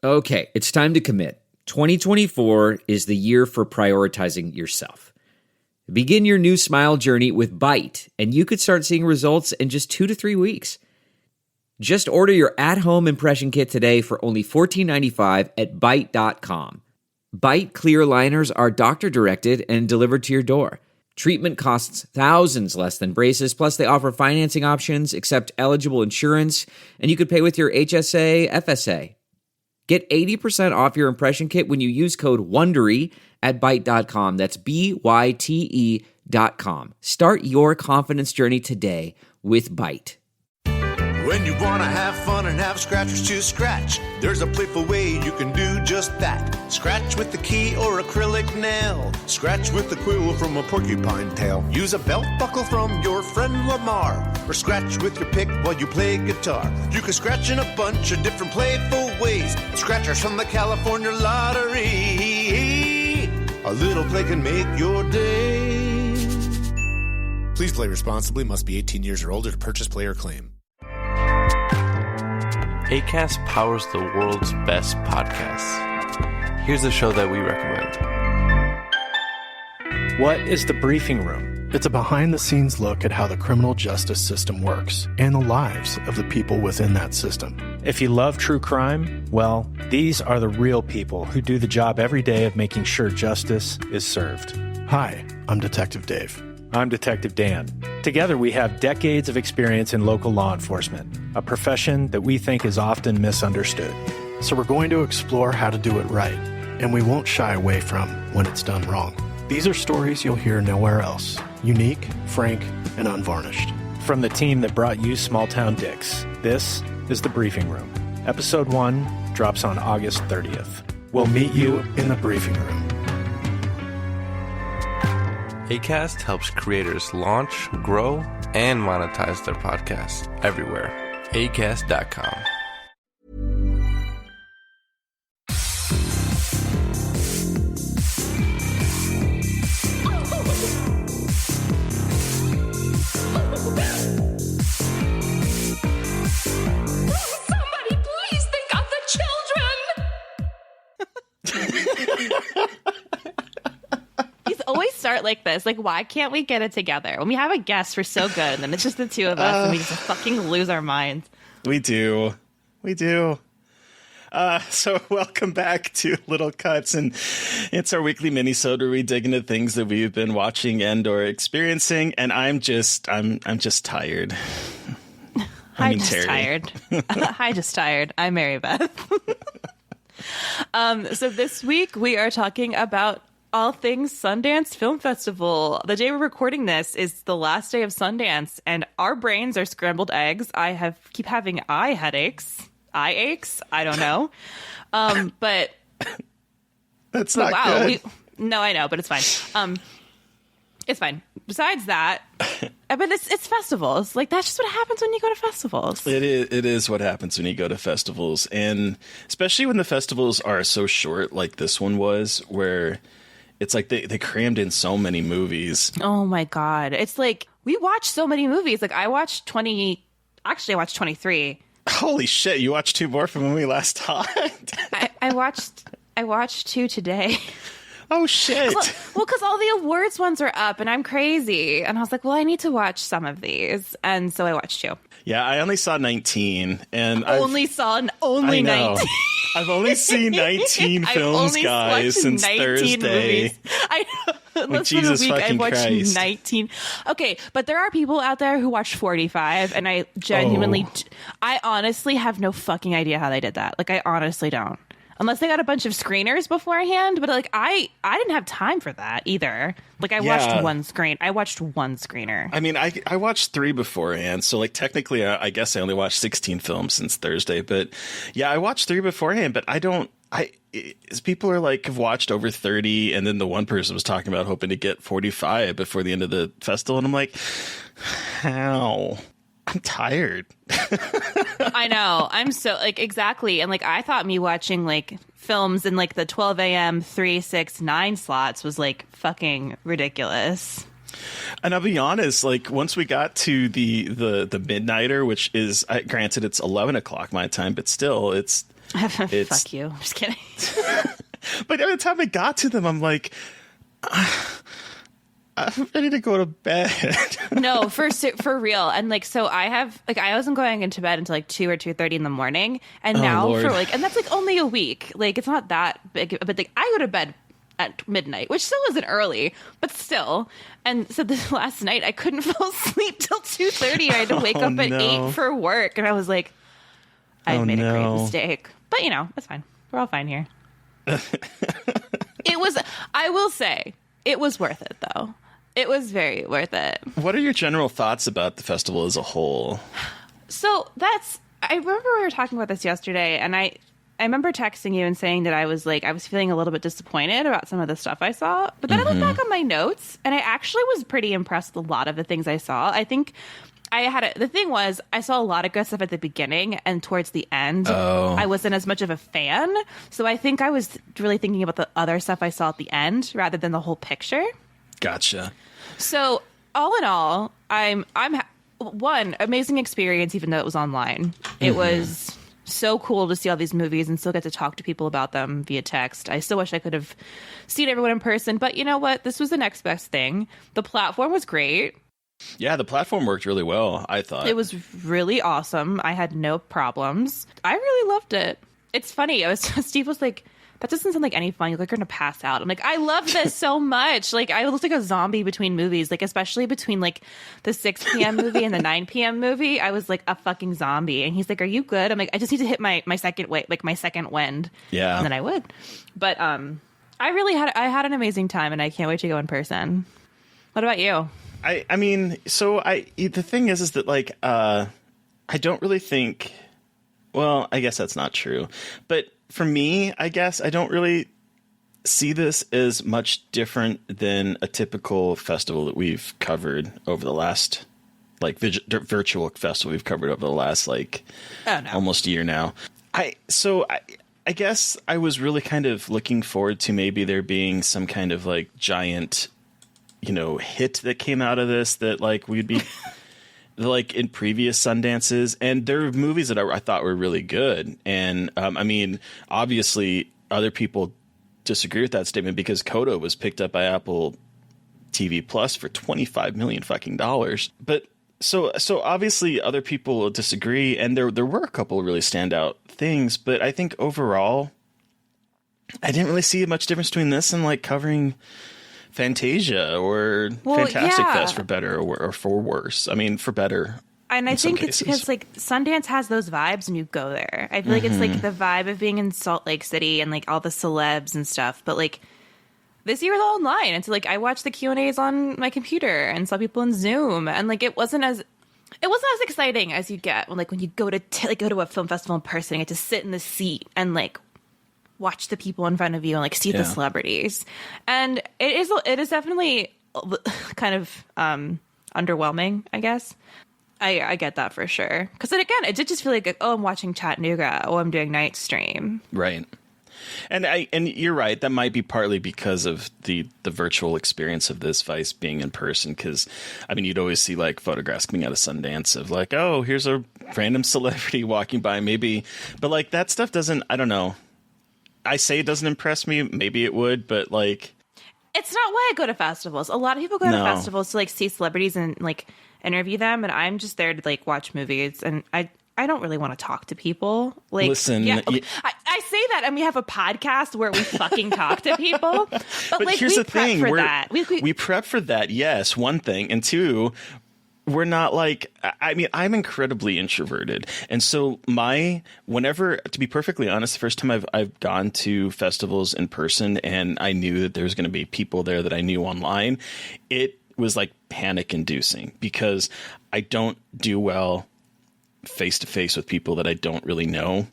Okay, it's time to commit. 2024 is the year for prioritizing yourself. Begin your new smile journey with Byte, and you could start seeing results in just 2 to 3 weeks. Just order your at-home impression kit today for only $14.95 at Byte.com. Byte clear liners are doctor-directed and delivered to your door. Treatment costs thousands less than braces, plus they offer financing options, accept eligible insurance, and you could pay with your HSA, FSA. Get 80% off your impression kit when you use code WONDERY at Byte.com. That's BYTE.com. Start your confidence journey today with Byte. When you want to have fun and have scratchers to scratch, there's a playful way you can do just that. Scratch with the key or acrylic nail. Scratch with the quill from a porcupine tail. Use a belt buckle from your friend Lamar. Or scratch with your pick while you play guitar. You can scratch in a bunch of different playful ways. Scratchers from the California Lottery. A little play can make your day. Please play responsibly. Must be 18 years or older to purchase, play, or claim. Acast powers the world's best podcasts. Here's a show that we recommend. What is The Briefing Room? It's a behind-the-scenes look at how the criminal justice system works and the lives of the people within that system. If you love true crime, well, these are the real people who do the job every day of making sure justice is served. Hi, I'm Detective Dave. I'm Detective Dan. Together, we have decades of experience in local law enforcement, a profession that we think is often misunderstood. So we're going to explore how to do it right, and we won't shy away from when it's done wrong. These are stories you'll hear nowhere else. Unique, frank, and unvarnished. From the team that brought you Small Town Dicks, this is The Briefing Room. Episode 1 drops on August 30th. We'll meet you in the briefing room. Acast helps creators launch, grow, and monetize their podcasts everywhere. Acast.com. Somebody please think of the children! These always start like this. Like, why can't we get it together? When we have a guest, we're so good, and then it's just the two of us, and we just fucking lose our minds. We do. So welcome back to Little Cuts, and it's our weekly mini-sode where we dig into things that we've been watching and or experiencing, and I'm just tired. Hi, just tired. I'm Mary Beth. So this week we are talking about all things Sundance Film Festival. The day we're recording this is the last day of Sundance, and our brains are scrambled eggs. Keep having eye headaches. Eye aches? I don't know. But that's not good. No, I know, but it's fine. It's fine. Besides that, but it's festivals. Like, that's just what happens when you go to festivals. It is what happens when you go to festivals, and especially when the festivals are so short, like this one was, where it's like they crammed in so many movies. Oh my God. It's like, we watched so many movies. Like, I watched 23. Holy shit, you watched 2 more from when we last talked? I watched 2 today. Oh shit. Well, because all the awards ones are up and I'm crazy. And I was like, well, I need to watch some of these. And so I watched 2. Yeah, I only saw 19. And only 19. I've only seen 19 films, guys, since Thursday. Movies. I know. Less Jesus than a week, fucking I've watched Christ. 19. Okay, but there are people out there who watch 45, and I genuinely, I honestly have no fucking idea how they did that. Like, I honestly don't. Unless they got a bunch of screeners beforehand, but like I didn't have time for that either. Like I watched one screener. I mean, I watched 3 beforehand, so like technically, I guess I only watched 16 films since Thursday. But yeah, I watched 3 beforehand. But people are like have watched over 30, and then the one person was talking about hoping to get 45 before the end of the festival, and I'm like, how? I'm tired. I know. I'm so like exactly. And like I thought me watching like films in like the 12 a.m. 3, 6, 9 slots was like fucking ridiculous. And I'll be honest, like once we got to the midnighter, which is granted it's 11 o'clock my time, but still it's Fuck you. I'm just kidding. But by the time I got to them, I'm like, I'm ready to go to bed. No, for real. And like, so I wasn't going into bed until like 2 or 2:30 in the morning. And now Lord. and that's like only a week. Like, it's not that big, but like I go to bed at midnight, which still isn't early, but still. And so this last night I couldn't fall asleep till 2:30. I had to wake up at 8 for work. And I was like, I made a great mistake. But it's fine. We're all fine here. I will say, it was worth it though. It was very worth it. What are your general thoughts about the festival as a whole? So I remember we were talking about this yesterday, and I remember texting you and saying that I was feeling a little bit disappointed about some of the stuff I saw. But then I looked back on my notes, and I actually was pretty impressed with a lot of the things I saw. I think the thing was, I saw a lot of good stuff at the beginning, and towards the end, I wasn't as much of a fan. So I think I was really thinking about the other stuff I saw at the end rather than the whole picture. Gotcha. So all in all, I'm one amazing experience, even though it was online. It was so cool to see all these movies and still get to talk to people about them via text. I still wish I could have seen everyone in person, but you know what? This was the next best thing. The platform was great. Yeah, the platform worked really well, I thought. It was really awesome. I had no problems. I really loved it. It's funny. Steve was like, that doesn't sound like any fun. You're like, you're going to pass out. I'm like, I love this so much. Like, I looked like a zombie between movies, like, especially between, like, the 6 p.m. movie and the 9 p.m. movie. I was like a fucking zombie. And he's like, are you good? I'm like, I just need to hit my second my second wind. Yeah. And then I would. But I had an amazing time, and I can't wait to go in person. What about you? I mean, so the thing is that, like, I don't really think, well, I guess that's not true. But for me, I guess I don't really see this as much different than a typical festival that we've covered over the last, like, virtual festival we've covered over the last, like, almost a year now. I guess I was really kind of looking forward to maybe there being some kind of, like, giant, hit that came out of this that, like, we'd be like in previous Sundances, and there were movies that I thought were really good. And I mean, obviously other people disagree with that statement because Coda was picked up by Apple TV Plus for $25 million fucking dollars. But so obviously other people disagree, and there were a couple of really standout things, but I think overall I didn't really see much difference between this and, like, covering Fantasia or Fantastic Fest, for better or for worse. I mean, for better. And I think it's because, like, Sundance has those vibes when you go there. I feel like it's like the vibe of being in Salt Lake City and, like, all the celebs and stuff. But, like, this year was all online. And so, like, I watched the Q&As on my computer and saw people in Zoom. And, like, it wasn't as exciting as you get when you go to a film festival in person. You get to sit in the seat and, like, watch the people in front of you and, like, see the celebrities. And it is definitely kind of underwhelming, I guess. I get that for sure. Because then again, it did just feel like, I'm watching Chattanooga. I'm doing night stream. Right. And you're right. That might be partly because of the virtual experience of this Vice being in person. Because, I mean, you'd always see, like, photographs coming out of Sundance of, like, oh, here's a random celebrity walking by, maybe. But, like, that stuff doesn't, I don't know. I say it doesn't impress me. Maybe it would, but, like, it's not why I go to festivals. A lot of people go to festivals to, like, see celebrities and, like, interview them, and I'm just there to, like, watch movies, and I don't really want to talk to people. Like, listen, I say that, and we have a podcast where we fucking talk to people, but like, here's we the thing: we prep for that. Yes, one thing, and two, we're not like, I mean, I'm incredibly introverted. And so whenever, to be perfectly honest, the first time I've gone to festivals in person and I knew that there was going to be people there that I knew online, it was like panic inducing because I don't do well face to face with people that I don't really know.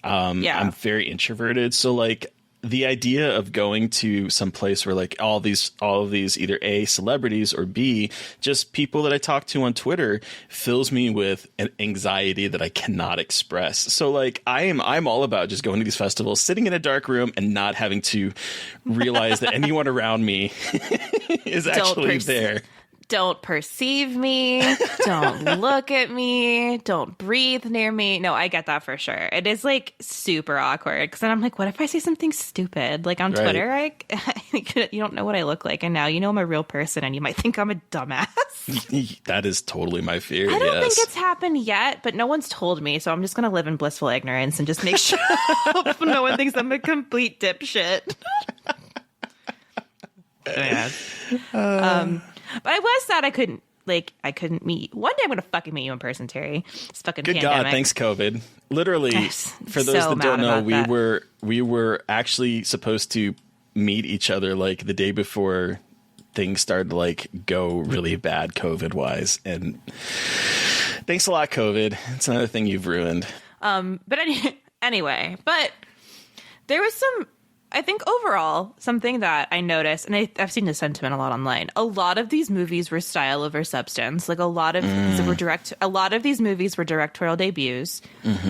I'm very introverted. So, like, the idea of going to some place where, like, all of these either A, celebrities, or B, just people that I talk to on Twitter fills me with an anxiety that I cannot express. So, like, I'm all about just going to these festivals, sitting in a dark room and not having to realize that anyone around me is actually there. don't perceive me, don't look at me, don't breathe near me. No, I get that for sure. It is like super awkward because then I'm like, what if I say something stupid? Like on Twitter, you don't know what I look like, and now you know I'm a real person, and you might think I'm a dumbass. That is totally my fear. I don't think it's happened yet, but no one's told me, so I'm just gonna live in blissful ignorance and just make sure no one thinks I'm a complete dipshit. But I was sad I couldn't meet you. One day I'm gonna fucking meet you in person, Terry. It's fucking good pandemic. God, thanks COVID. Literally, for those that don't know, we were actually supposed to meet each other like the day before things started to like go really bad COVID wise. And thanks a lot, COVID. It's another thing you've ruined. But anyway, but there was some. I think overall, something that I noticed, and I've seen this sentiment a lot online, a lot of these movies were style over substance. Like a lot of these movies were directorial debuts,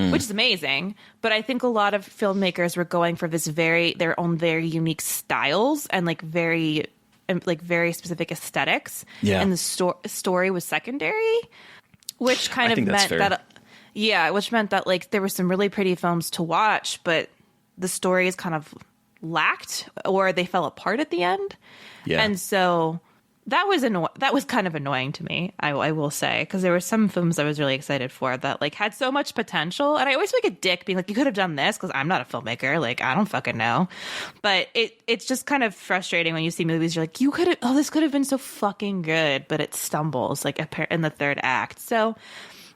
which is amazing. But I think a lot of filmmakers were going for their own very unique styles and very specific aesthetics. Yeah. And the story was secondary, which kind of meant that, which meant that like there were some really pretty films to watch, but the story is kind of lacked or they fell apart at the end. Yeah. And so that was kind of annoying to me, I will say, because there were some films I was really excited for that like had so much potential, and I always feel like a dick being like, you could have done this, because I'm not a filmmaker, like I don't fucking know. But it's just kind of frustrating when you see movies you're like, this could have been so fucking good, but it stumbles like in the third act. So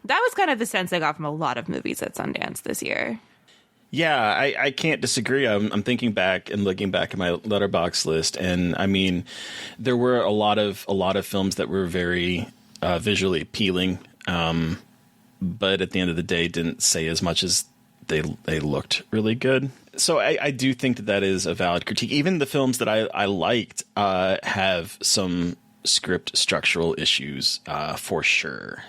that was kind of the sense I got from a lot of movies at Sundance this year. Yeah, I can't disagree. I'm thinking back and looking back at my Letterboxd list, and I mean, there were a lot of films that were very visually appealing, but at the end of the day, didn't say as much as they looked really good. So I do think that is a valid critique. Even the films that I liked have some script structural issues for sure.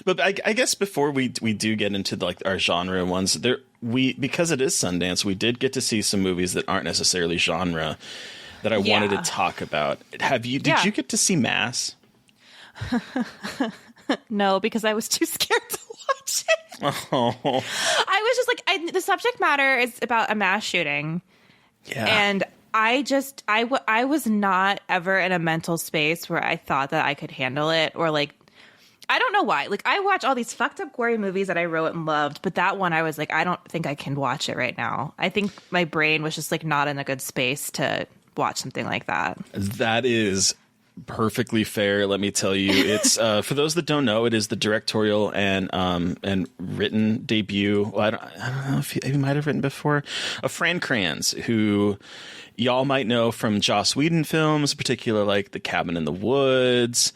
But I guess before we do get into like our genre ones, because it is Sundance, we did get to see some movies that aren't necessarily genre that I wanted to talk about. Did you get to see Mass? No, because I was too scared to watch it. Oh. I was just like, the subject matter is about a mass shooting. Yeah. And I was not ever in a mental space where I thought that I could handle it, or like, I don't know why. Like, I watch all these fucked up gory movies that I wrote and loved, but that one I was like, I don't think I can watch it right now. I think my brain was just like not in a good space to watch something like that. That is perfectly fair. Let me tell you, it's for those that don't know, it is the directorial and written debut. Well, I don't know if you might have written before, of Fran Kranz, who y'all might know from Joss Whedon films, particularly like The Cabin in the Woods.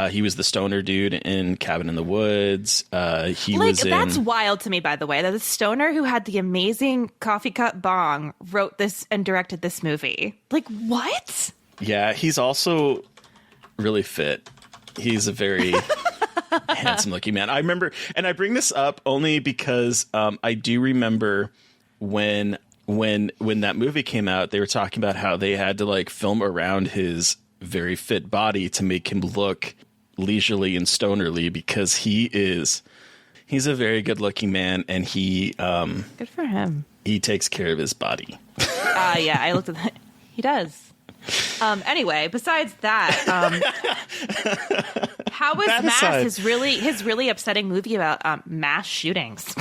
He was the stoner dude in Cabin in the Woods. That's wild to me, by the way, that the stoner who had the amazing coffee cup bong wrote this and directed this movie. Like, what? Yeah, he's also really fit. He's a very handsome looking man. I remember, and I bring this up only because I do remember when that movie came out, they were talking about how they had to like film around his very fit body to make him look leisurely and stonerly, because he's a very good looking man, and good for him. He takes care of his body. Yeah, I looked at that. He does. Anyway, besides that, how was Mass, his really upsetting movie about mass shootings?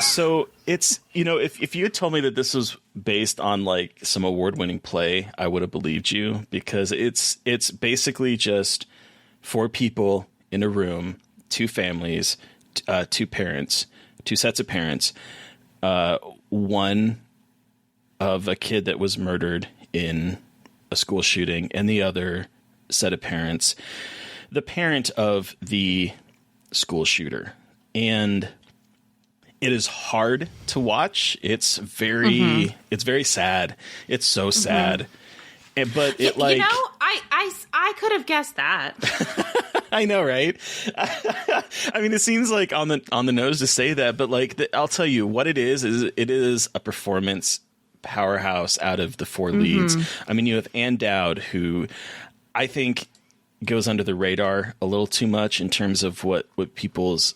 So it's, if you had told me that this was based on like some award-winning play, I would have believed you, because it's basically just 4 people in a room, 2 families, 2 parents, 2 sets of parents, one of a kid that was murdered in a school shooting, and the other set of parents, the parent of the school shooter. And it is hard to watch. It's very sad. It's so sad. But it like, I could have guessed that. I know, right? I mean, it seems like on the nose to say that, but like, I'll tell you what it is it is a performance powerhouse out of the 4 leads. I mean, you have Ann Dowd, who I think goes under the radar a little too much in terms of what people's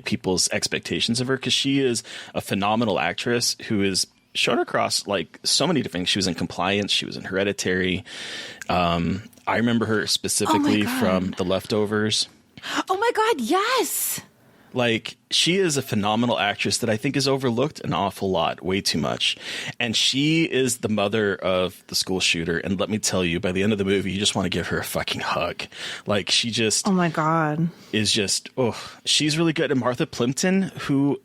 people's expectations of her, because she is a phenomenal actress who is shown across like so many different things. She was in Compliance, she was in Hereditary. I remember her specifically from The Leftovers. Oh my God, yes. Like, she is a phenomenal actress that I think is overlooked an awful lot, way too much. And she is the mother of the school shooter. And let me tell you, by the end of the movie, you just want to give her a fucking hug. Like, she just... Oh my God. Is just... Oh, she's really good. And Martha Plimpton, who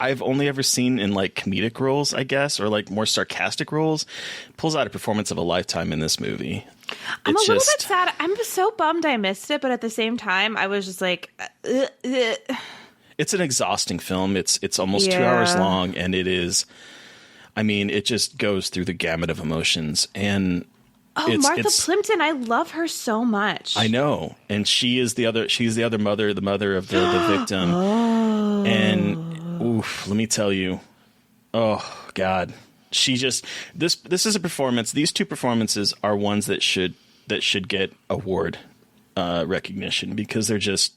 I've only ever seen in, like, comedic roles, I guess, or, like, more sarcastic roles, pulls out a performance of a lifetime in this movie. I'm a little bit sad. I'm so bummed I missed it, but at the same time, I was just like... It's an exhausting film. It's almost 2 hours long, and it is... I mean, it just goes through the gamut of emotions. And Martha Plimpton, I love her so much. I know. And she's the other mother, the mother of the victim. And oof, let me tell you. Oh, God. She just... This is a performance. These two performances are ones that should get award recognition, because they're just...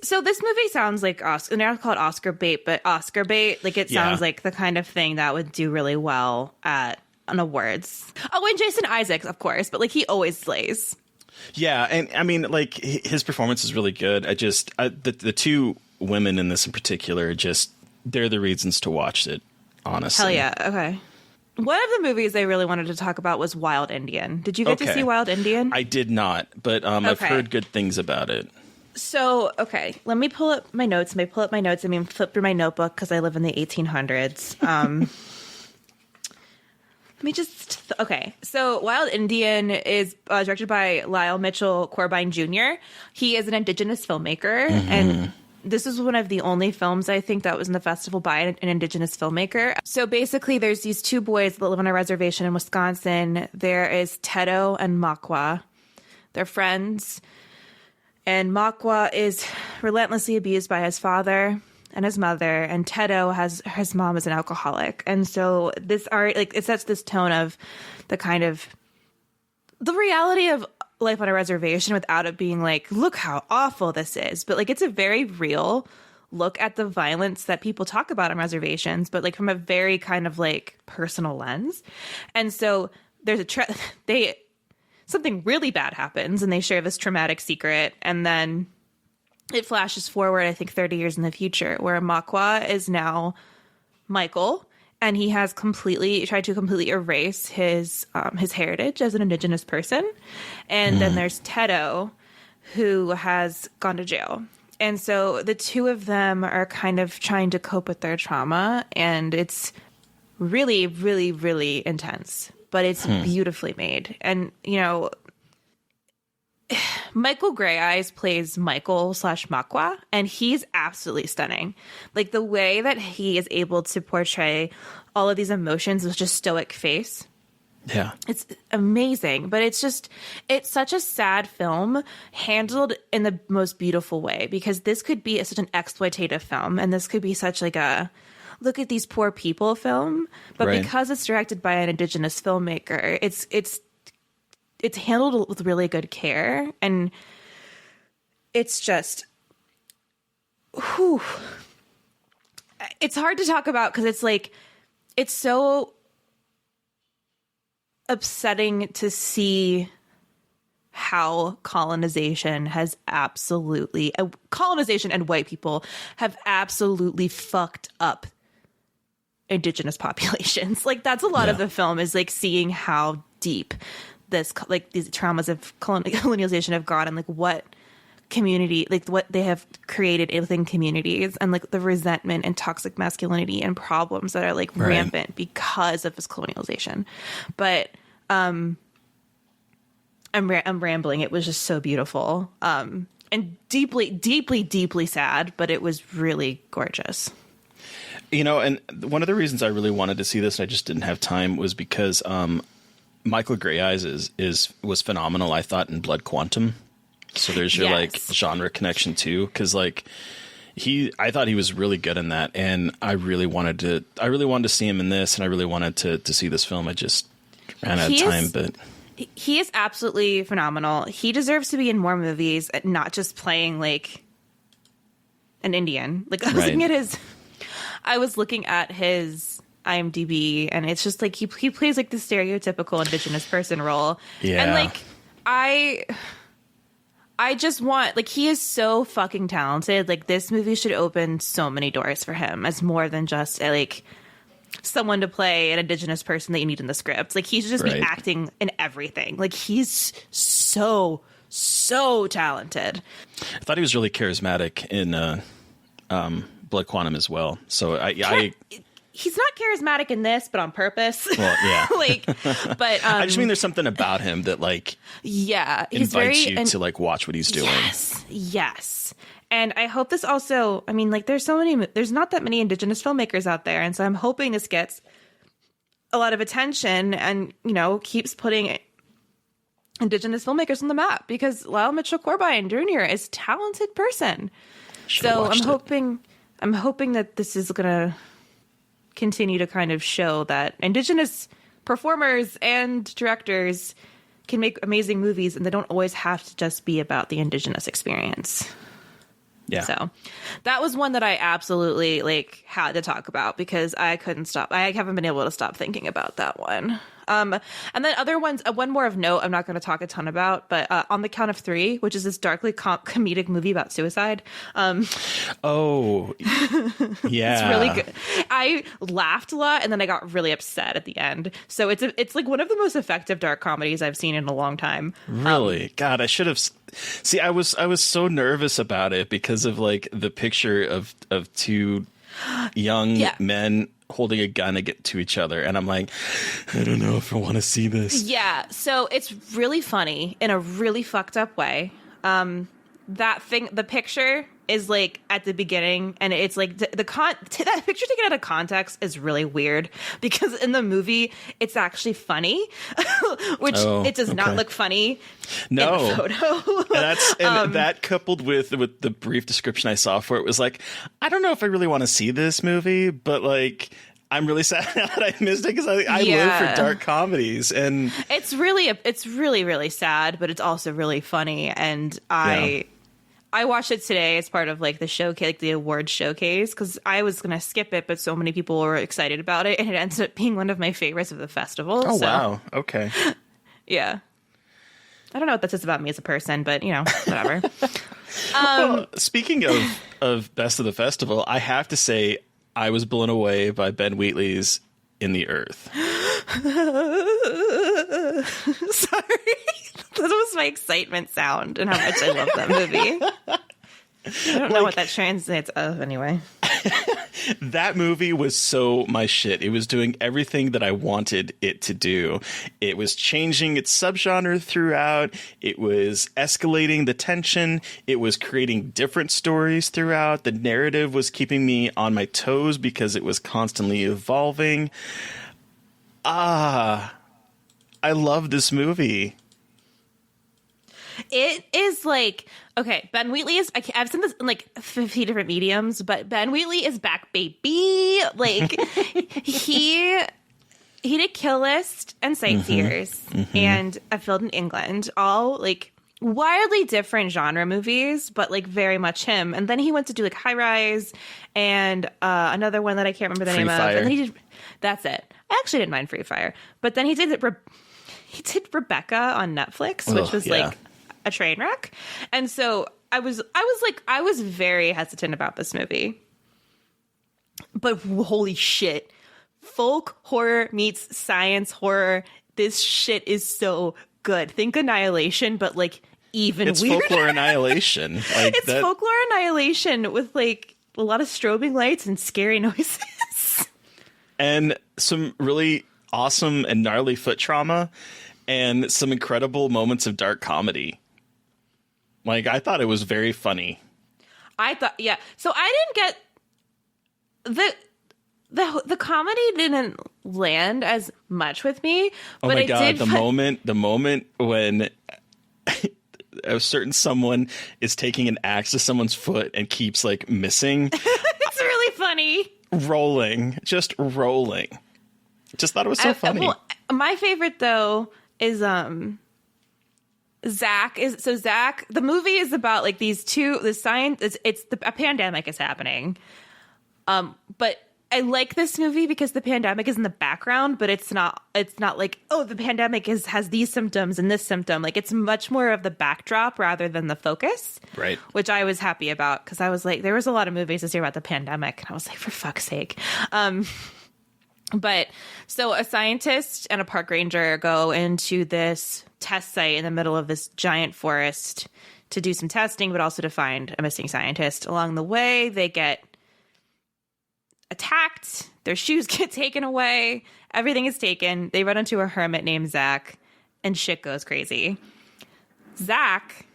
So this movie sounds like Oscar, and I call it Oscar bait, but Oscar bait, like it sounds like the kind of thing that would do really well on awards. Oh, and Jason Isaacs, of course, but like he always slays. Yeah, and I mean, like his performance is really good. The two women in this in particular, they're the reasons to watch it. Honestly, hell yeah. Okay. One of the movies I really wanted to talk about was Wild Indian. Did you get to see Wild Indian? I did not, but I've heard good things about it. So, okay, let me pull up my notes. Flip through my notebook because I live in the 1800s. So Wild Indian is directed by Lyle Mitchell Corbine Jr. He is an Indigenous filmmaker, and this is one of the only films I think that was in the festival by an Indigenous filmmaker. So basically, there's these two boys that live on a reservation in Wisconsin. There is Tedo and Makwa. They're friends. And Makwa is relentlessly abused by his father and his mother, and Tedo his mom is an alcoholic. And so this art, like, it sets this tone of the kind of the reality of life on a reservation without it being like, look how awful this is. But like, it's a very real look at the violence that people talk about on reservations, but like from a very kind of like personal lens. And so there's something really bad happens, and they share this traumatic secret, and then it flashes forward, I think, 30 years in the future, where Makwa is now Michael, and he has tried to completely erase his heritage as an Indigenous person. And then there's Tedo, who has gone to jail. And so the two of them are kind of trying to cope with their trauma, and it's really, really, really intense. But it's beautifully made. And, you know, Michael Grey Eyes plays Michael / Makwa, and he's absolutely stunning. Like, the way that he is able to portray all of these emotions with just stoic face. Yeah. It's amazing. But it's such a sad film handled in the most beautiful way, because this could be such an exploitative film, and this could be such like a... look at these poor people film, but because it's directed by an Indigenous filmmaker, it's handled with really good care, and it's just, it's hard to talk about because it's like, it's so upsetting to see how colonization and white people have absolutely fucked up Indigenous populations. Like, that's a lot of the film, is like seeing how deep these traumas of colonialization have gone, and like what community, like what they have created within communities, and like the resentment and toxic masculinity and problems that are like rampant because of this colonialization. But I'm rambling. It was just so beautiful, and deeply, deeply, deeply sad, but it was really gorgeous. You know, and one of the reasons I really wanted to see this, and I just didn't have time, was because Michael Grey Eyes was phenomenal, I thought, in Blood Quantum. So there's your like genre connection too, because like I thought he was really good in that, and I really wanted to see him in this, and I really wanted to see this film. I just ran out of time, but He is absolutely phenomenal. He deserves to be in more movies, not just playing like an Indian. Like I was looking at his IMDb, and it's just like he plays like the stereotypical Indigenous person role. Yeah. And like I just want, like, he is so fucking talented. Like, this movie should open so many doors for him as more than just like someone to play an Indigenous person that you need in the script. Like, he should just be acting in everything. Like, he's so talented. I thought he was really charismatic in Blood Quantum as well. So he's not charismatic in this, but on purpose. Well, yeah. But I just mean there's something about him that he's invites you to like watch what he's doing. Yes. And I hope this also, I mean, like, there's not that many Indigenous filmmakers out there, and so I'm hoping this gets a lot of attention and, you know, keeps putting Indigenous filmmakers on the map, because Lyle Mitchell Corbijn Jr. is a talented person. So I'm hoping that this is gonna continue to kind of show that Indigenous performers and directors can make amazing movies, and they don't always have to just be about the Indigenous experience. Yeah. So that was one that I absolutely like had to talk about, because I couldn't stop. I haven't been able to stop thinking about that one. And then other ones, one more of note, I'm not going to talk a ton about, but On the Count of Three, which is this darkly comedic movie about suicide. Oh, yeah. It's really good. I laughed a lot, and then I got really upset at the end. So it's like one of the most effective dark comedies I've seen in a long time. Really? God, I should have. See, I was so nervous about it because of like the picture of two young men holding a gun to each other, and I'm like, I don't know if I want to see this. Yeah, so it's really funny in a really fucked up way. The picture is like at the beginning, and it's like that picture taken out of context is really weird, because in the movie it's actually funny, which it does not look funny. No, in the photo. and that coupled with the brief description I saw for it was like, I don't know if I really want to see this movie, but like, I'm really sad now that I missed it, because I live for dark comedies, and it's really sad, but it's also really funny. And I watched it today as part of like the showcase, like the awards showcase, because I was gonna skip it, but so many people were excited about it, and it ends up being one of my favorites of the festival. Oh, wow. Okay. Yeah. I don't know what that says about me as a person, but you know, whatever. Well, speaking of best of the festival, I have to say I was blown away by Ben Wheatley's In the Earth. Sorry. That was my excitement sound and how much I love that movie. I don't know what that translates of anyway. That movie was so my shit. It was doing everything that I wanted it to do. It was changing its subgenre throughout. It was escalating the tension. It was creating different stories throughout. The narrative was keeping me on my toes because it was constantly evolving. I love this movie. It is like, okay, Ben Wheatley is, I've seen this in like 50 different mediums, but Ben Wheatley is back, baby. Like, he did Kill List and Sightseers and A Field in England, all like wildly different genre movies, but like very much him. And then he went to do like High Rise and another one that I can't remember the name of. And then he did, that's it. I actually didn't mind Free Fire, but then he did Rebecca on Netflix, which was like a train wreck. And so I was very hesitant about this movie. But holy shit. Folk horror meets science horror. This shit is so good. Think Annihilation, but like even it's weirder. Folklore Annihilation. Like it's Folklore Annihilation with like a lot of strobing lights and scary noises. And some really awesome and gnarly foot trauma and some incredible moments of dark comedy. Like, I thought it was very funny. So I didn't get the comedy didn't land as much with me. Oh but my it God, did the moment when a certain someone is taking an axe to someone's foot and keeps like missing. It's really funny. Rolling. Just thought it was so funny. Well, my favorite though is Zach, the movie is about like a pandemic is happening. But I like this movie because the pandemic is in the background, but it's not like, oh, the pandemic has these symptoms and this symptom. Like, it's much more of the backdrop rather than the focus. Right. Which I was happy about, because I was like, there was a lot of movies this year about the pandemic, and I was like, for fuck's sake. But so a scientist and a park ranger go into this test site in the middle of this giant forest to do some testing, but also to find a missing scientist. Along the way, they get attacked, their shoes get taken away, everything is taken. They run into a hermit named Zach, and shit goes crazy. Zach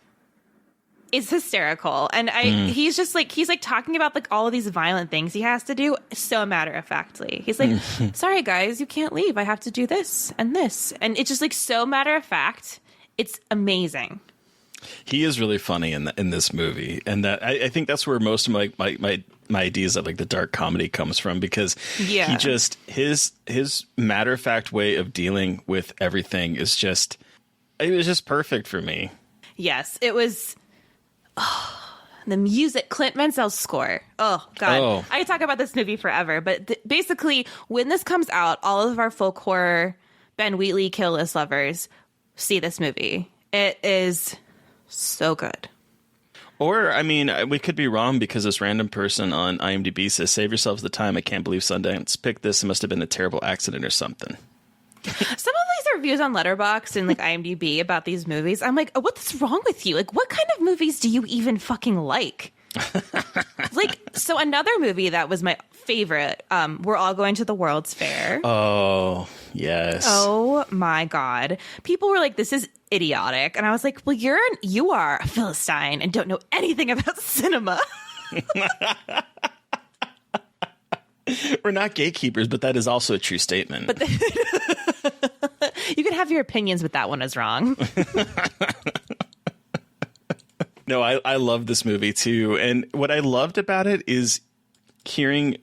is hysterical, and he's like talking about like all of these violent things he has to do so matter-of-factly. He's like, sorry guys, you can't leave, I have to do this, and it's just like so matter-of-fact. It's amazing. He is really funny in this movie, and that I think that's where most of my ideas of like the dark comedy comes from, because he just his matter-of-fact way of dealing with everything is just, it was just perfect for me. Yes, it was. The music, Clint Mansell's score. Oh, God. I could talk about this movie forever. But basically, when this comes out, all of our folk horror, Ben Wheatley kill list lovers see this movie. It is so good. Or, I mean, we could be wrong, because this random person on IMDb says, save yourselves the time. I can't believe Sundance picked this. It must have been a terrible accident or something. Some of these reviews on Letterboxd and like IMDb about these movies, I'm like, what's wrong with you? Like, what kind of movies do you even fucking like? Like, so another movie that was my favorite, We're All Going to the World's Fair. Oh, yes. Oh my God. People were like, this is idiotic. And I was like, well, you are a Philistine and don't know anything about cinema. We're not gatekeepers, but that is also a true statement. But you can have your opinions, but that one is wrong. No, I love this movie too. And what I loved about it is hearing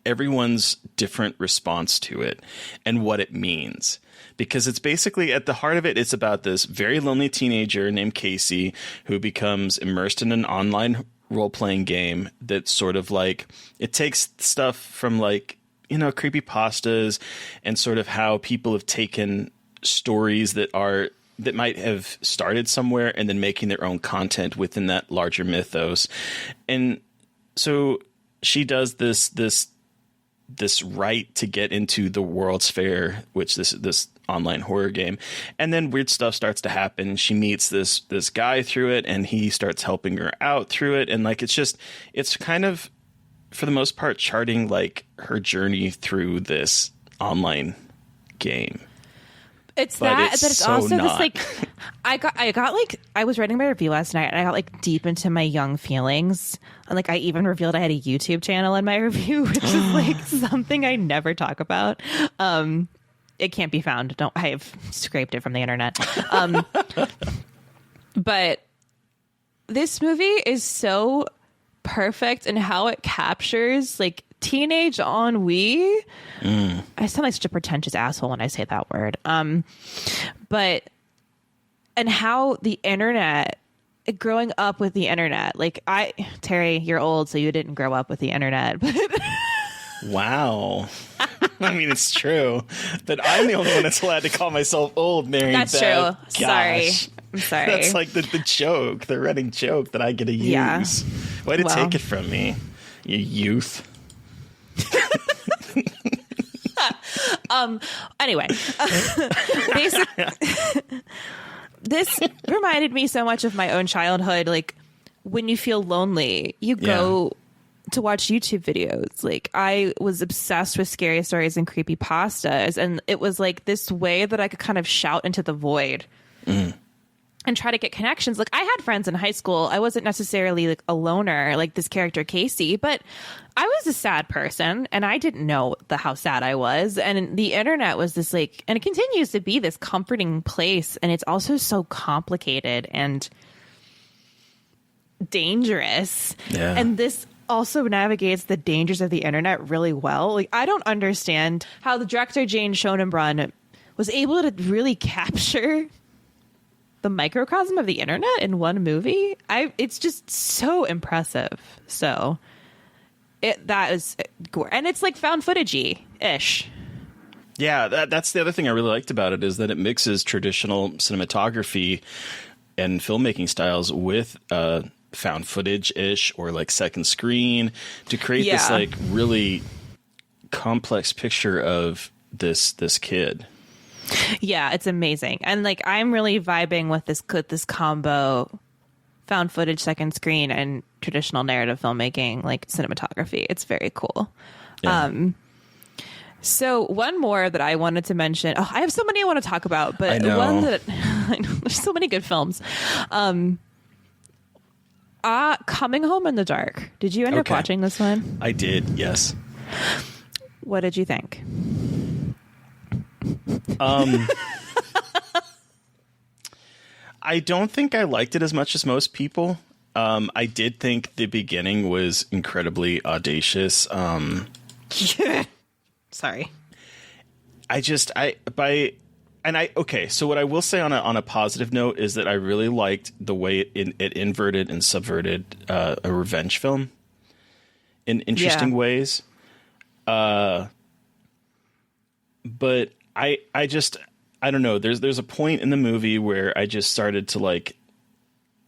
everyone's different response to it and what it means. Because it's basically, at the heart of it, it's about this very lonely teenager named Casey who becomes immersed in an online role-playing game that's sort of like, it takes stuff from like, you know, creepypastas and sort of how people have taken stories that might have started somewhere and then making their own content within that larger mythos. And so she does this right to get into the World's Fair, which this online horror game, and then weird stuff starts to happen. She meets this guy through it, and he starts helping her out through it, and like it's kind of, for the most part, charting like her journey through this online game. It's also this like, I was writing my review last night, and I got like deep into my young feelings, and like I even revealed I had a YouTube channel in my review, which is like something I never talk about. It can't be found. I have scraped it from the internet. But this movie is so perfect in how it captures like teenage ennui. I sound like such a pretentious asshole when I say that word. But and how the internet, growing up with the internet, like Terry, you're old, so you didn't grow up with the internet, but wow. I mean, it's true, but I'm the only one that's allowed to call myself old, Mary. That's true. Gosh. Sorry. I'm sorry. That's like the joke, the running joke that I get to use. Yeah. Way to take it from me, you youth. Anyway, this reminded me so much of my own childhood. Like, when you feel lonely, you go to watch YouTube videos. Like, I was obsessed with scary stories and creepypastas, and it was like this way that I could kind of shout into the void and try to get connections. Like, I had friends in high school. I wasn't necessarily like a loner like this character Casey, but I was a sad person, and I didn't know how sad I was. And the internet was this like, and it continues to be this comforting place, and it's also so complicated and dangerous. Yeah. And this also navigates the dangers of the internet really well. Like, I don't understand how the director Jane Schonenbrunn was able to really capture the microcosm of the internet in one movie. It's just so impressive. So that is, and it's like found footage-y ish. Yeah, that's the other thing I really liked about it, is that it mixes traditional cinematography and filmmaking styles with found footage-ish or like second screen to create this like really complex picture of this kid. Yeah, it's amazing. And like I'm really vibing with this combo found footage, second screen, and traditional narrative filmmaking, like cinematography. It's very cool. Yeah. So one more that I wanted to mention. Oh, I have so many I want to talk about, but I know. one that I know, there's so many good films. Coming Home in the Dark. Did you end up watching this one? I did, yes. What did you think? I don't think I liked it as much as most people. I did think the beginning was incredibly audacious. Sorry. So what I will say on a positive note is that I really liked the way it inverted and subverted a revenge film in interesting ways. But I don't know. There's a point in the movie where I just started to like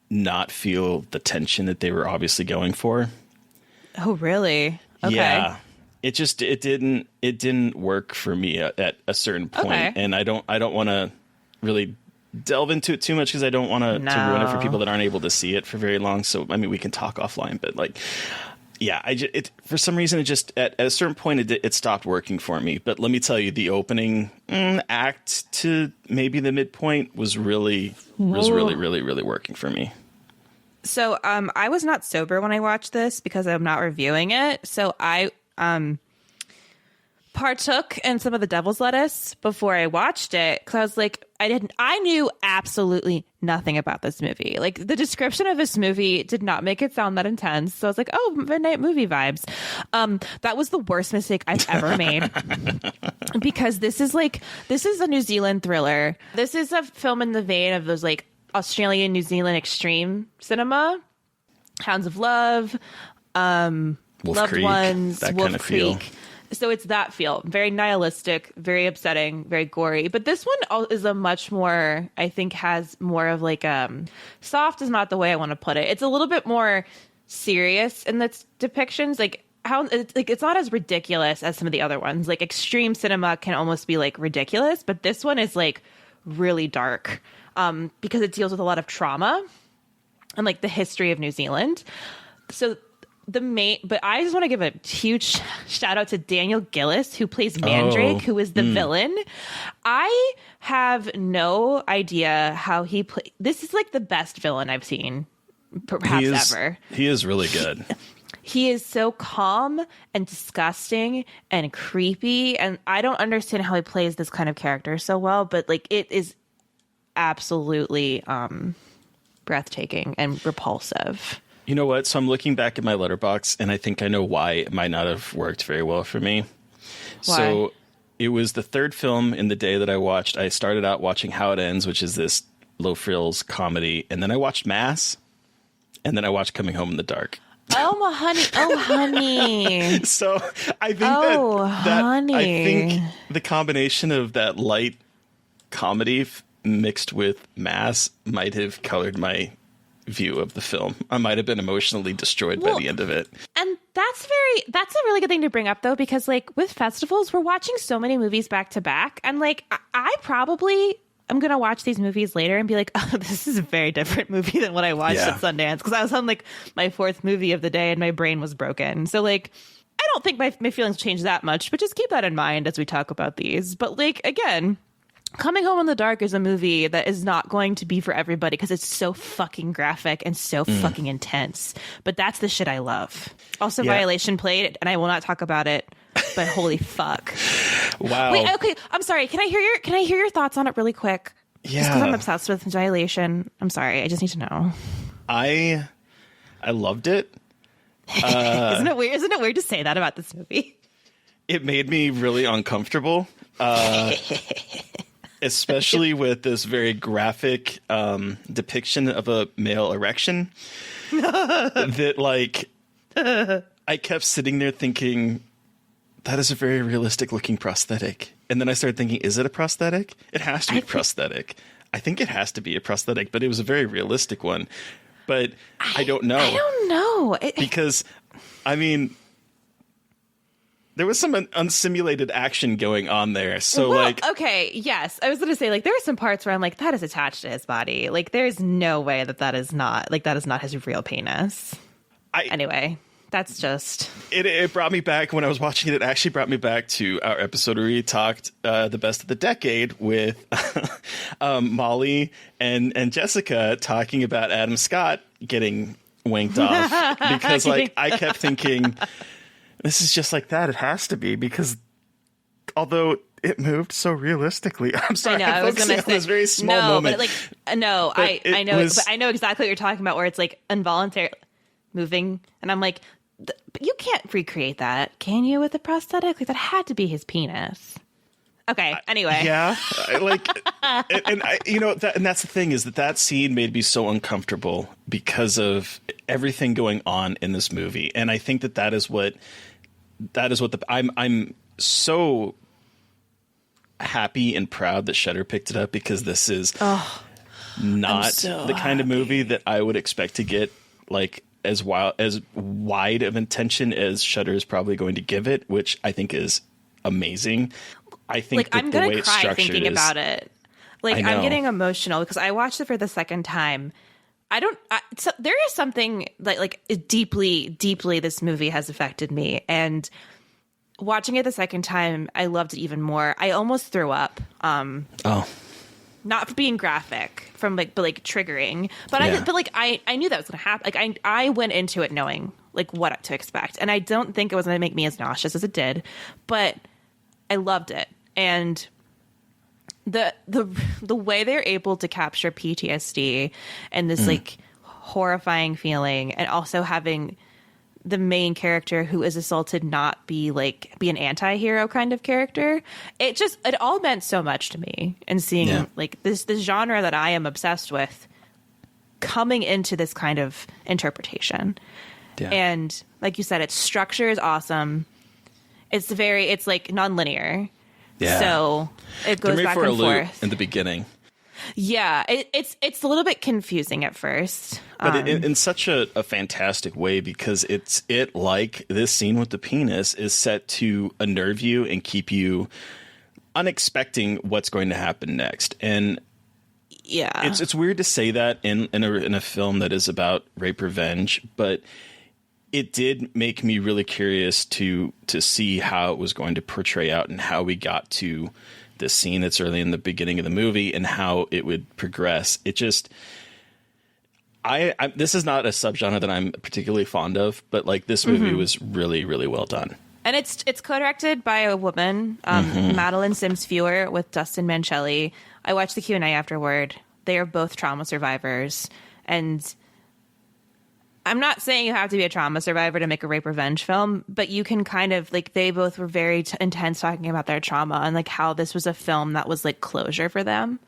not feel the tension that they were obviously going for. Oh, really? Okay. Yeah. It didn't work for me at a certain point. Okay. And I don't want to really delve into it too much because I don't want to ruin it for people that aren't able to see it for very long. So I mean, we can talk offline, but like, yeah, for some reason it just at a certain point it stopped working for me. But let me tell you, the opening act to maybe the midpoint was really working for me. So I was not sober when I watched this because I'm not reviewing it. So I partook in some of the devil's lettuce before I watched it because I was like, I knew absolutely nothing about this movie. Like the description of this movie did not make it sound that intense. So I was like, oh, midnight movie vibes. That was the worst mistake I've ever made because this is a New Zealand thriller. This is a film in the vein of those like Australian, New Zealand extreme cinema, Hounds of Love, Wolf Loved Creek, Ones, that Wolf kind of Creek. feel. So it's that feel, very nihilistic, very upsetting, very gory. But this one is a much more, I think, has more of like soft is not the way I want to put it. It's a little bit more serious in its depictions. Like how it's not as ridiculous as some of the other ones. Like extreme cinema can almost be like ridiculous, but this one is like really dark because it deals with a lot of trauma and like the history of New Zealand. So but I just want to give a huge shout out to Daniel Gillis, who plays Mandrake, who is the villain. I have no idea how he plays. This is like the best villain I've seen, perhaps ever. He is really good. He is so calm and disgusting and creepy, and I don't understand how he plays this kind of character so well, but like it is absolutely breathtaking and repulsive. You know what? So I'm looking back at my letterbox, and I think I know why it might not have worked very well for me. Why? So it was the third film in the day that I watched. I started out watching How It Ends, which is this low frills comedy, and then I watched Mass, and then I watched Coming Home in the Dark. Oh, my honey. Oh, honey. So I think honey. I think the combination of that light comedy mixed with Mass might have colored my view of the film. I might have been emotionally destroyed by the end of it. And that's a really good thing to bring up though, because like with festivals, we're watching so many movies back to back. And like, I probably am going to watch these movies later and be like, oh, this is a very different movie than what I watched at Sundance. Cause I was on like my fourth movie of the day and my brain was broken. So like, I don't think my feelings change that much, but just keep that in mind as we talk about these. But like, again, Coming Home in the Dark is a movie that is not going to be for everybody because it's so fucking graphic and so fucking intense. But that's the shit I love. Also, Violation played, and I will not talk about it. But holy fuck! Wow. Wait, okay. I'm sorry. Can I hear your thoughts on it really quick? Yeah. Just because I'm obsessed with Violation. I'm sorry. I just need to know. I loved it. Isn't it weird? Isn't it weird to say that about this movie? It made me really uncomfortable. especially with this very graphic depiction of a male erection that, like, I kept sitting there thinking, that is a very realistic looking prosthetic. And then I started thinking, is it a prosthetic? It has to be a prosthetic. I think it has to be a prosthetic, but it was a very realistic one. But I don't know. I don't know. Because, I mean, there was some unsimulated action going on there. So, well, like... Okay, yes. I was going to say, like, there are some parts where I'm like, that is attached to his body. Like, there's no way that is not his real penis. Anyway, that's just... It brought me back, when I was watching it actually brought me back to our episode where we talked the best of the decade with Molly and Jessica talking about Adam Scott getting wanked off. Because, like, I kept thinking... This is just like that. It has to be, because although it moved so realistically, I'm sorry, I I'm focusing on this very small moment. I know exactly what you're talking about, where it's like involuntary moving, and I'm like, but you can't recreate that, can you, with a prosthetic? Like, that had to be his penis. Okay. Anyway, yeah, and that's the thing, is that scene made me so uncomfortable because of everything going on in this movie, and I think that is what I'm so happy and proud that Shudder picked it up, because this is not the kind of movie that I would expect to get, like, as wide of intention as Shudder is probably going to give it, which I think is amazing. I think I'm the way gonna it's cry structured thinking about it. Like, I'm getting emotional because I watched it for the second time. So there is something like deeply, deeply this movie has affected me, and watching it the second time, I loved it even more. I almost threw up. Not for being graphic, but triggering. But I knew that was going to happen. Like, I went into it knowing, like, what to expect, and I don't think it was going to make me as nauseous as it did, but I loved it. And the way they're able to capture PTSD and this like horrifying feeling, and also having the main character who is assaulted not be an anti-hero kind of character, it all meant so much to me. And seeing like this genre that I am obsessed with coming into this kind of interpretation. Yeah. And like you said, its structure is awesome. It's like non-linear. Yeah. So it goes back and forth in the beginning. Yeah, it's a little bit confusing at first, but in such a fantastic way, because like this scene with the penis is set to unnerve you and keep you unexpecting what's going to happen next. And yeah, it's weird to say that in a film that is about rape revenge, but it did make me really curious to see how it was going to portray out, and how we got to this scene that's early in the beginning of the movie, and how it would progress. It just, this is not a subgenre that I'm particularly fond of, but like this movie was really, really well done. And it's co-directed by a woman, Madeline Sims Fewer, with Dustin Mancelli. I watched the Q&A afterward. They are both trauma survivors, and I'm not saying you have to be a trauma survivor to make a rape revenge film, but you can kind of, like, they both were very intense talking about their trauma, and like how this was a film that was like closure for them.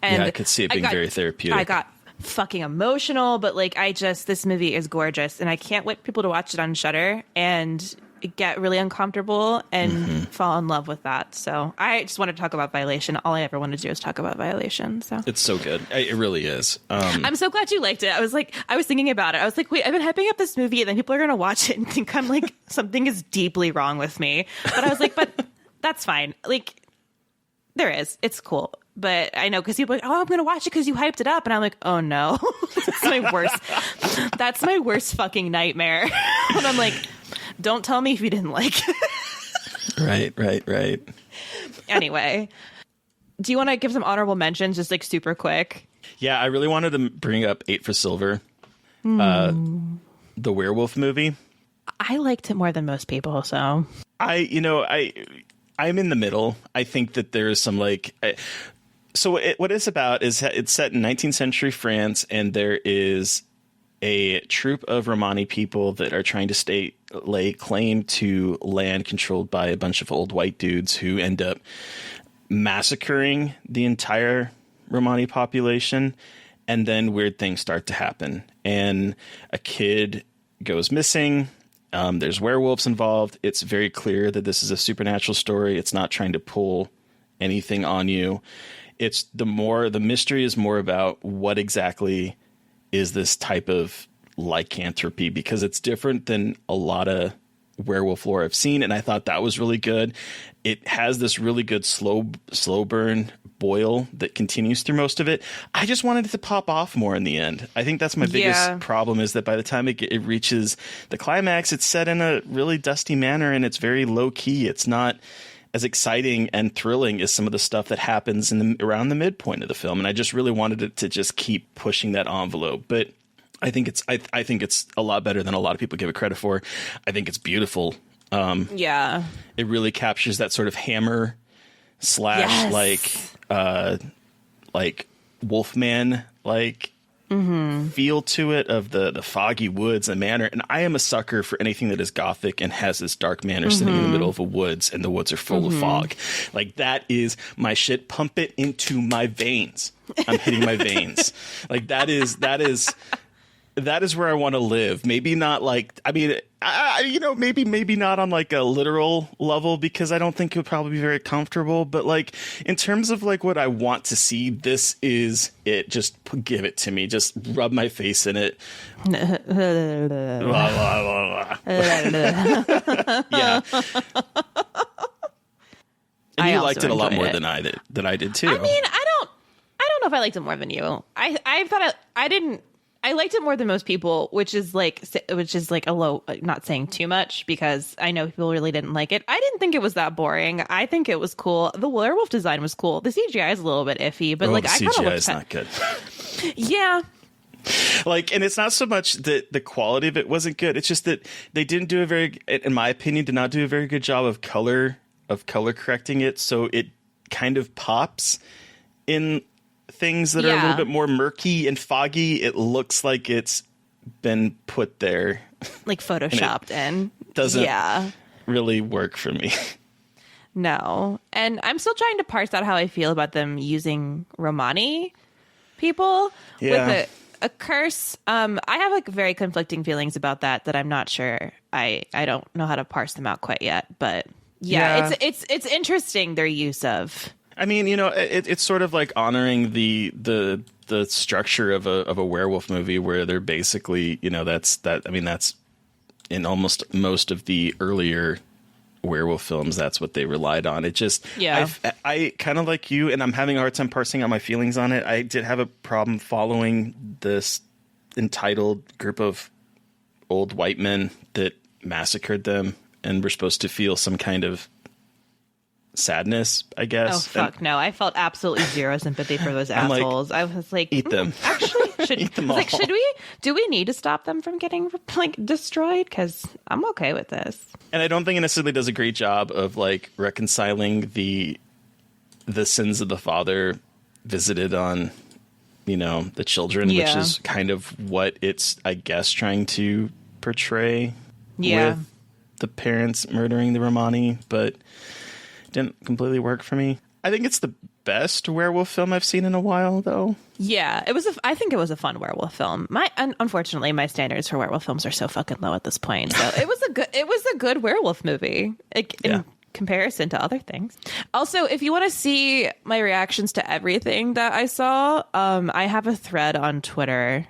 And yeah, I could see it being very therapeutic. I got fucking emotional, but like, this movie is gorgeous, and I can't wait for people to watch it on Shudder and get really uncomfortable and fall in love with that. So I just want to talk about Violation. All I ever want to do is talk about Violation. So it's so good. It really is. I'm so glad you liked it. I was thinking about it. I was like, wait, I've been hyping up this movie, and then people are going to watch it and think I'm like, something is deeply wrong with me. But I was like, but that's fine. Like, there is. It's cool. But I know, because people are like, oh, I'm going to watch it because you hyped it up. And I'm like, oh no, that's my worst. That's my worst fucking nightmare. And I'm like, don't tell me if you didn't like it. Right. Anyway, do you want to give some honorable mentions, just like super quick? Yeah, I really wanted to bring up 8 for Silver, the werewolf movie. I liked it more than most people, so I'm in the middle. I think that there is some what it's about is it's set in 19th century France, and there is a troupe of Romani people that are trying to lay claim to land controlled by a bunch of old white dudes who end up massacring the entire Romani population, and then weird things start to happen, and a kid goes missing. There's werewolves involved. It's very clear that this is a supernatural story. It's not trying to pull anything on you. It's the mystery is more about what exactly is this type of lycanthropy, because it's different than a lot of werewolf lore I've seen, and I thought that was really good. It has this really good slow burn boil that continues through most of it. I just wanted it to pop off more in the end. I think that's my biggest problem, is that by the time it reaches the climax, it's set in a really dusty manner and it's very low key. It's not as exciting and thrilling as some of the stuff that happens around the midpoint of the film, and I just really wanted it to just keep pushing that envelope. But I think it's a lot better than a lot of people give it credit for. I think it's beautiful. It really captures that sort of Hammer slash like Wolfman feel to it, of the foggy woods and manor. And I am a sucker for anything that is gothic and has this dark manor sitting in the middle of a woods, and the woods are full of fog. Like, that is my shit. Pump it into my veins. I'm hitting my veins. Like, that is where I want to live. Maybe not like, I mean, maybe not on like a literal level, because I don't think it would probably be very comfortable. But like, in terms of like what I want to see, this is it. Just give it to me. Just rub my face in it. Yeah. And you liked it a lot more than I did too. I mean, I don't know if I liked it more than you. I thought I liked it more than most people, which is like a low, not saying too much, because I know people really didn't like it. I didn't think it was that boring. I think it was cool. The werewolf design was cool. The CGI is a little bit iffy, but like, I kind of CGI is not good. Yeah. Like, and it's not so much that the quality of it wasn't good. It's just that they didn't do in my opinion, did not do a very good job of color correcting it. So it kind of pops in things that are a little bit more murky and foggy. It looks like it's been put there, like photoshopped, and doesn't really work for me. No. And I'm still trying to parse out how I feel about them using Romani people with a curse. I have like very conflicting feelings about that I'm not sure. I don't know how to parse them out quite yet, but it's interesting, their use of. I mean, it's sort of like honoring the structure of a werewolf movie, where they're basically, that's in almost most of the earlier werewolf films. That's what they relied on. It just, I kind of like you, and I'm having a hard time parsing out my feelings on it. I did have a problem following this entitled group of old white men that massacred them, and were supposed to feel some kind of sadness, I guess. Oh, fuck no. I felt absolutely zero sympathy for those assholes. Like, I was like, eat them. Actually, eat them all. Do we need to stop them from getting like destroyed? Because I'm okay with this. And I don't think it necessarily does a great job of like reconciling the sins of the father visited on, the children, which is kind of what it's, I guess, trying to portray with the parents murdering the Romani, but didn't completely work for me. I think it's the best werewolf film I've seen in a while, though. Yeah, I think it was a fun werewolf film. Unfortunately, my standards for werewolf films are so fucking low at this point. So it was a good werewolf movie in comparison to other things. Also, if you want to see my reactions to everything that I saw, I have a thread on Twitter.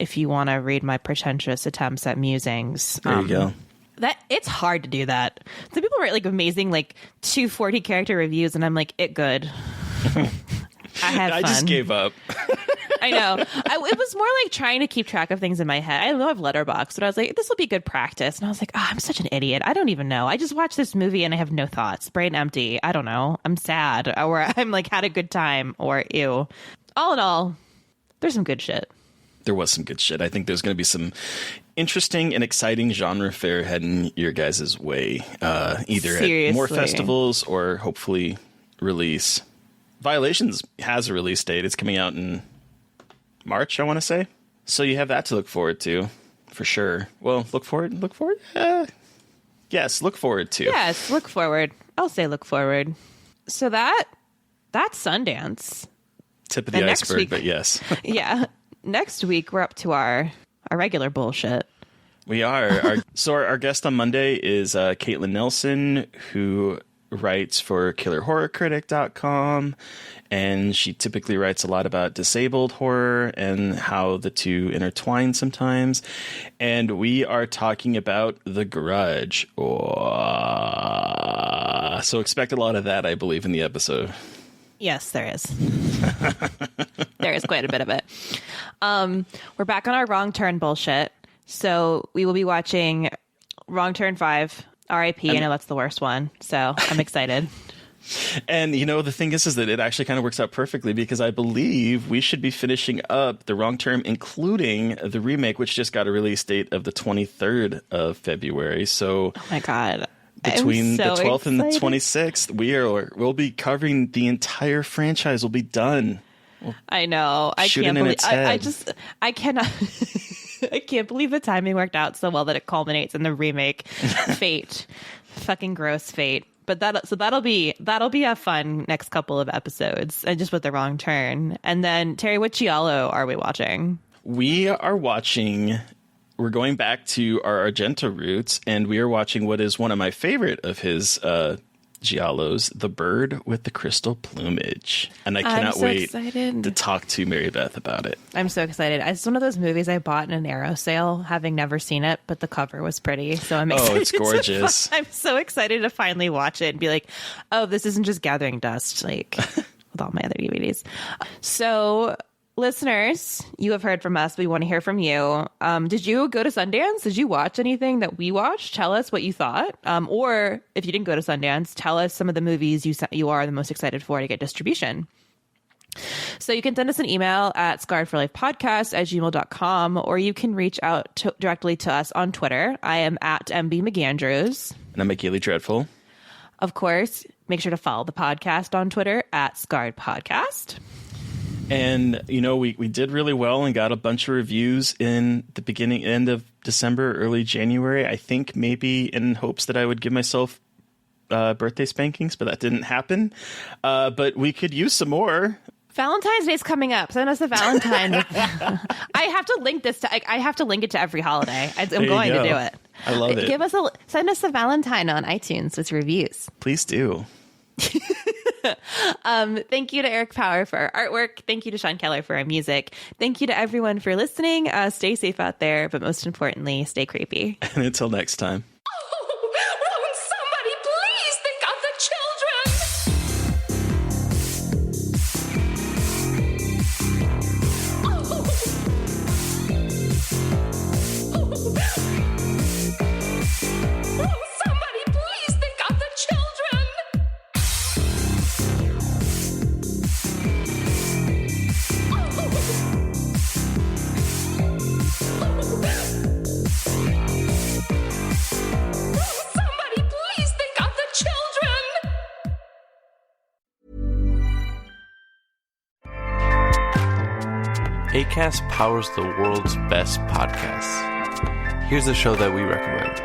If you want to read my pretentious attempts at musings, there you go. That it's hard to do that. Some people write like amazing, like 240 character reviews, and I'm like, it good. I had fun. I just gave up. I know. It was more like trying to keep track of things in my head. I love Letterboxd, but I was like, this will be good practice. And I was like, I'm such an idiot. I don't even know. I just watched this movie and I have no thoughts. Brain empty. I don't know. I'm sad, or I'm like had a good time, or ew. All in all, there's some good shit. There was some good shit. I think there's going to be some interesting and exciting genre fare heading your guys' way, either at more festivals or hopefully release. Violations has a release date. It's coming out in March, I want to say. So you have that to look forward to, for sure. Well, look forward? Yes, look forward to. Yes, look forward. I'll say look forward. So that That's Sundance. Tip of the And next iceberg, week- but yes. Yeah. Next week, we're up to our regular bullshit. We are. Our guest on Monday is Caitlin Nelson, who writes for KillerHorrorCritic.com, and she typically writes a lot about disabled horror and how the two intertwine sometimes. And we are talking about The Grudge. Oh. So expect a lot of that, I believe, in the episode. Yes, there is. There is quite a bit of it. We're back on our Wrong Turn bullshit. So we will be watching Wrong Turn 5, RIP. I know that's the worst one. So I'm excited. And, the thing is that it actually kind of works out perfectly because I believe we should be finishing up The Wrong Turn, including the remake, which just got a release date of the 23rd of February. So, Oh my God. between I'm so the 12th and the excited. 26th, we'll be covering the entire franchise. We'll be done. I know. I Shoot can't it in believe. its head. I cannot. I can't believe the timing worked out so well that it culminates in the remake. Fate, fucking gross fate. But that'll be a fun next couple of episodes, and just with The Wrong Turn. And then Terry, what giallo are we watching? We are watching. We're going back to our Argento roots, and we are watching what is one of my favorite of his giallos, The Bird with the Crystal Plumage. And I cannot wait excited to talk to Mary Beth about it. I'm so excited. It's one of those movies I bought in an Arrow sale, having never seen it, but the cover was pretty. So I'm excited. Oh, it's gorgeous. I'm so excited to finally watch it and be like, oh, this isn't just gathering dust, like with all my other DVDs. So, listeners, you have heard from us. We want to hear from you. Did you go to Sundance? Did you watch anything that we watched? Tell us what you thought. Or if you didn't go to Sundance, tell us some of the movies you are the most excited for to get distribution. So you can send us an email at scarredforlifepodcast@gmail.com, or you can reach out directly to us on Twitter. I am at MB McAndrews. And I'm McGeely Dreadful. Of course, make sure to follow the podcast on Twitter at Scarred Podcast. And, we did really well and got a bunch of reviews in the end of December, early January. I think maybe in hopes that I would give myself birthday spankings, but that didn't happen. But we could use some more. Valentine's Day's coming up. Send us a Valentine. I have to link this I have to link it to every holiday. I'm going to do it. I love it. Send us a Valentine on iTunes with reviews. Please do. Thank you to Eric Power for our artwork. Thank you to Sean Keller for our music. Thank you to everyone for listening. Stay safe out there, but most importantly, stay creepy. And until next time. Won't somebody please think of the children? Won't somebody please think of the children? Somebody please think of the children! Acast powers the world's best podcasts. Here's a show that we recommend.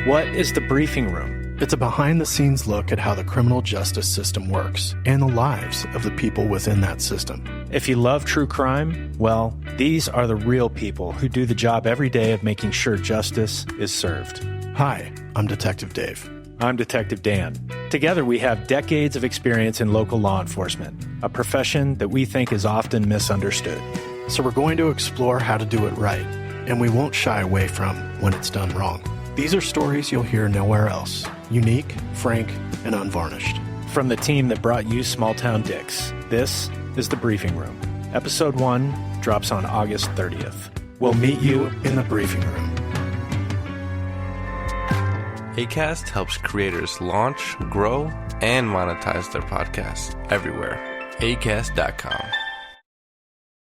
What is The Briefing Room? It's a behind-the-scenes look at how the criminal justice system works and the lives of the people within that system. If you love true crime, well, these are the real people who do the job every day of making sure justice is served. Hi, I'm Detective Dave. I'm Detective Dan. Together, we have decades of experience in local law enforcement, a profession that we think is often misunderstood. So we're going to explore how to do it right, and we won't shy away from when it's done wrong. These are stories you'll hear nowhere else. Unique, frank, and unvarnished. From the team that brought you Small Town Dicks, this is The Briefing Room. Episode 1 drops on August 30th. We'll meet you in the briefing room. Acast helps creators launch, grow, and monetize their podcasts everywhere. Acast.com.